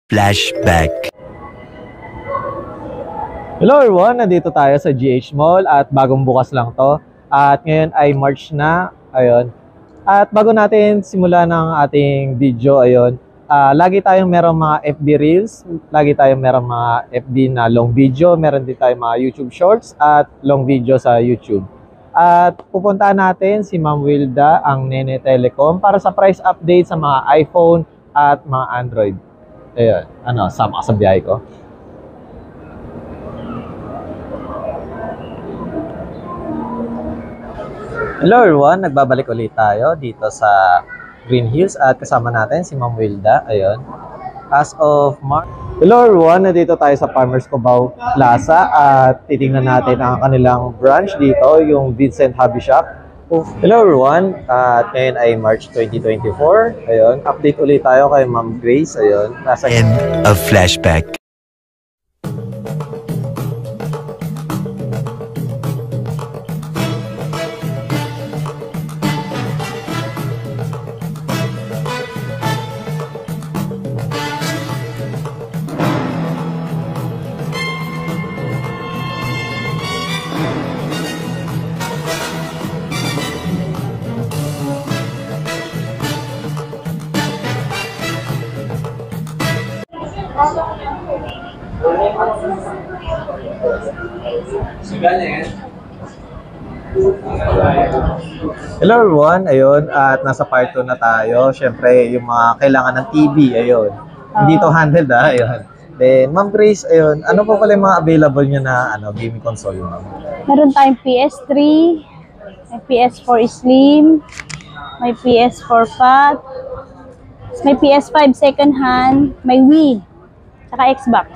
Flashback. Hello everyone, nandito tayo sa GH Mall at bagong bukas lang to. At ngayon ay March na, ayun. At bago natin simulan ng ating video, ayun, lagi tayong merong mga FB Reels, lagi tayong merong mga FB na long video, meron din tayong mga YouTube Shorts at long video sa YouTube. At pupuntahan natin si Ma'am Wilda, ang Nene Telecom, para sa price update sa mga iPhone at mga Android. Ayun, sama ka sa biyahe ko. Hello everyone, nagbabalik ulit tayo dito sa Green Hills at kasama natin si Ma'am Wilda. Ayun. As of March. Hello everyone, nandito tayo sa Farmers Cubao Plaza at titingnan natin ang kanilang branch dito, yung Vincent Hobby Shop. Hello everyone, at ngayon ay March 2024. Ayun, update ulit tayo kay Ma'am Grace. Ayun, nasa End of flashback. Hello everyone, ayun, at nasa part 2 na tayo. Siyempre, yung mga kailangan ng TV, ayun. Hindi to handled, ayun. Then, Ma'am Grace, ayun, ano po pala yung mga available nyo na gaming console, ma'am? Meron tayong PS3, may PS4 Slim, may PS4 Fat, may PS5 second hand, may Wii, saka Xbox.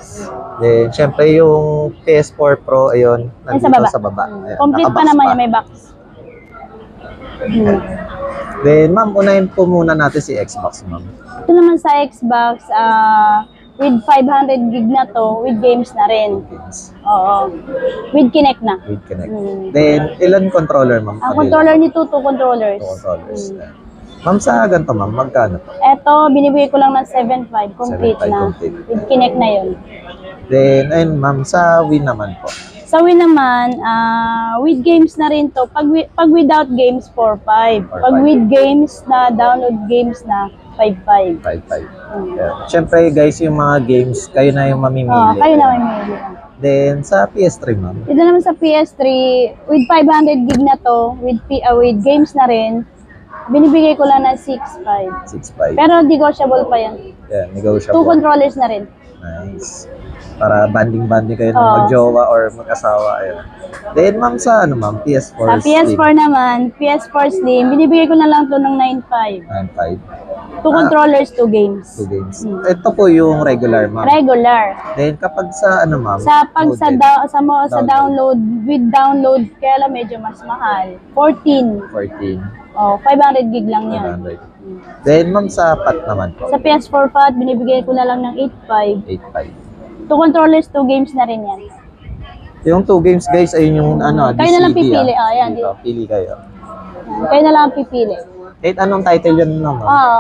Then, syempre yung PS4 Pro, ayun, nandito sa baba. Ayun, Complete pa naman yung may box. Then, ma'am, unahin po muna natin si Xbox, ma'am. Ito naman sa Xbox, with 500 gig na to, with games na rin. Oo. With Kinect na. With Kinect. Then, ilan controller, ma'am? Ang controller nito, 2 controllers. 2 controllers. Ma'am, sa ganito, ma'am, magkano to? Ito, binibigay ko lang ng 7.5, complete 7.5 na. complete. With Kinect na yun. Then, ayun, ma'am, sa Wii naman po. Sa Wii naman, with games na rin to. Pag without games, 4.5. Pag with games na, download games na, 5.5. 5.5. Yeah. Siyempre, guys, yung mga games, kayo na yung mamimili. Kayo na may mamimili. Then, sa PS3, ma'am? Ito naman sa PS3, with 500 gig na to, with games na rin, binibigay ko lang ng 6.5. 6.5. Pero negotiable pa yan. Yeah, negotiable. 2 controllers na rin. Nice. Para banding-banding kayo ng mag-jowa or mag-asawa. Ayun. Then, ma'am, sa ma'am? PS4 Sa PS4 Slim. naman, PS4 Slim, binibigay ko na lang to ng 9.5. 9.5. 2 controllers, 2 games. 2 games. Ito po yung regular, ma'am. Regular. Then, kapag sa ma'am? Sa download, with download, kaya lang medyo mas mahal. 14. 14. 500 gig lang yun. 500. Then, ma'am, sa PAT naman po? Sa PS4 FAT, binibigay ko na lang ng 8.5. 8.5. 2 controllers, 2 games na rin yan. Yung 2 games, guys, ay yung Kayo na lang DCD, pipili. Ayan. Dito, pili kayo. Kayo na lang pipili. Anong title yun naman? Oo.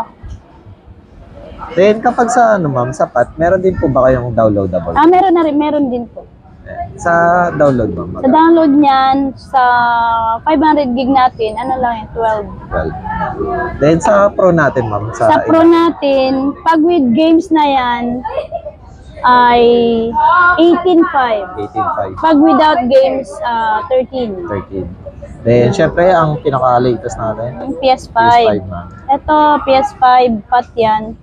Then, kapag sa ma'am, sa PAT, meron din po ba kayong downloadable? Meron na rin, meron din po. Sa download, ma'am? Sa download niyan, sa 500 gig natin, ano lang yun, 12. Then, sa Pro natin, ma'am? Sa Pro natin, pag with games na yan, ay 18.5. 18.5. Pag without games, 13. 13. Then, syempre, ang pinaka-latest natin? Yung PS5. PS5, ma'am. Ito, PS5, pat yan.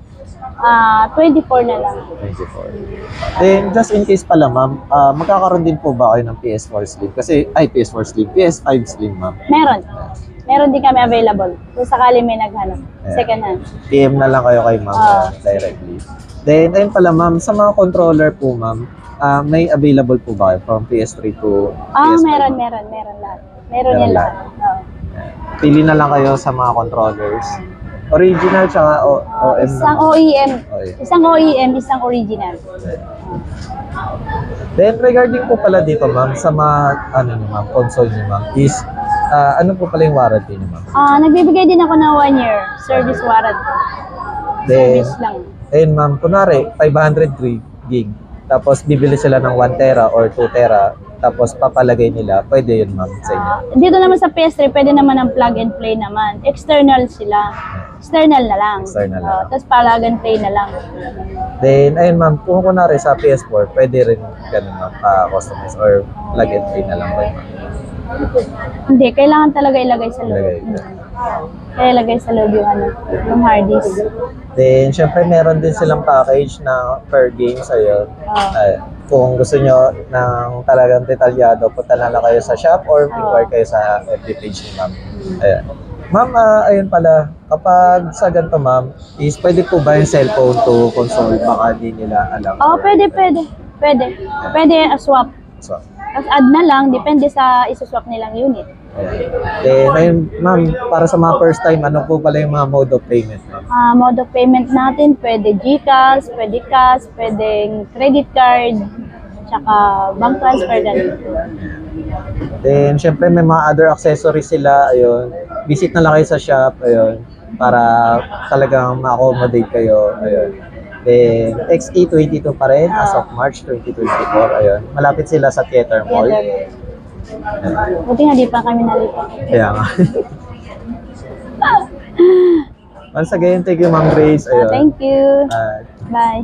24 na lang. 24. Then, just in case pala, ma'am, magkakaroon din po ba kayo ng PS4 Slim? Kasi, PS4 Slim, PS5 Slim, ma'am. Meron. Meron din kami available. Kung sakali may naghanap. Second hand. PM na lang kayo kay ma'am directly. Then, ayun pala, ma'am, sa mga controller po, ma'am, may available po ba kayo from PS3 to PS5? Meron lahat. Meron yan lahat. Pili na lang kayo sa mga controllers. Original tsaka OEM. Isang OEM. OEM. Isang OEM, isang original. Then regarding po pala dito, ma'am, sa mga ma'am, console niyo, ma'am, is ano po pala yung warranty niyo, ma'am? Nagbibigay din ako ng 1 year service warranty. Then, Service lang. Ayun ma'am, kunwari 503 gig. Tapos bibili sila ng 1 tera or 2 tera. Tapos papalagay nila. Pwede yun ma'am sa inyo. Dito naman sa PS3, pwede naman ang plug and play naman. External sila. External na lang. External na lang. Tapos plug and play na lang. Then, ayun ma'am, kung kunwari sa PS4, pwede rin ganun ma'am, pa-customize or plug and play na lang ba yun, ma'am? Hindi, kailangan talaga ilagay sa loob. Ilagay. Kaya ilagay sa loob yung hard disk. Then, syempre, meron din silang package na per game sa'yo. Kung gusto nyo ng talagang detalyado, punta na lang kayo sa shop or inquire kayo sa FB page ni ma'am. Ayan. Ma'am, ayun pala, kapag sa ganito ma'am, is pwede po ba yung cellphone to console? Baka di nila alam. Pwede. Pwede swap. So, Tapos add na lang, depende sa isuswap nilang unit. ayan. Then, ayun, ma'am, para sa mga first time, ano po pala yung mga mode of payment, ma'am? Mode of payment natin, pwede GCash, pwede cash, pwedeng credit card, tsaka bank transfer ganun. Then, syempre, may mga other accessories sila, ayun. Visit na lang kayo sa shop, ayun, para talagang ma-accommodate kayo, ayun. Then, XE22 pa rin as of March 2024, ayun. Malapit sila sa Theater Mall. Ayun. Buti nga di pa kami nalipat. Kaya nga. Once again, thank you, Ma'am Grace. Ayun. Thank you. Bye.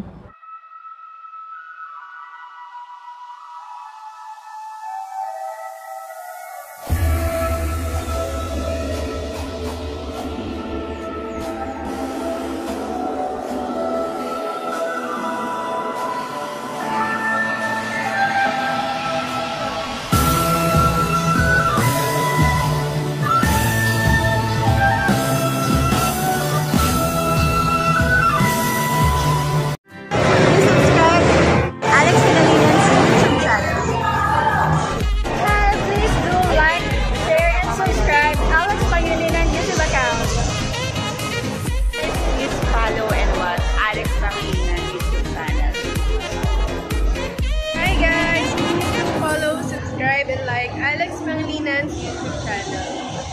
Alex Pangalinan's YouTube channel.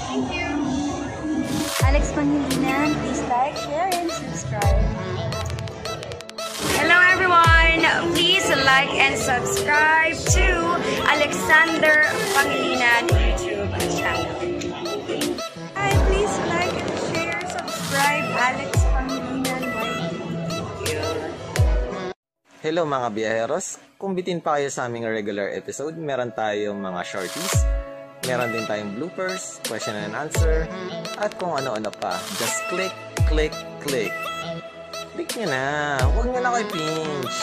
Thank you. Alex Pangilinan, please like, share, and subscribe. Hello everyone! Please like and subscribe to Alexander Pangilinan YouTube channel. Hi, please like and share, subscribe, Alex Pangilinan YT. Hello mga biyaheros! Kung bitin pa kayo sa aming regular episode, meron tayong mga shorties, meron din tayong bloopers, question and answer, at kung ano-ano pa. Just click, click, click. Click nyo na! Huwag nyo na kayo pinch!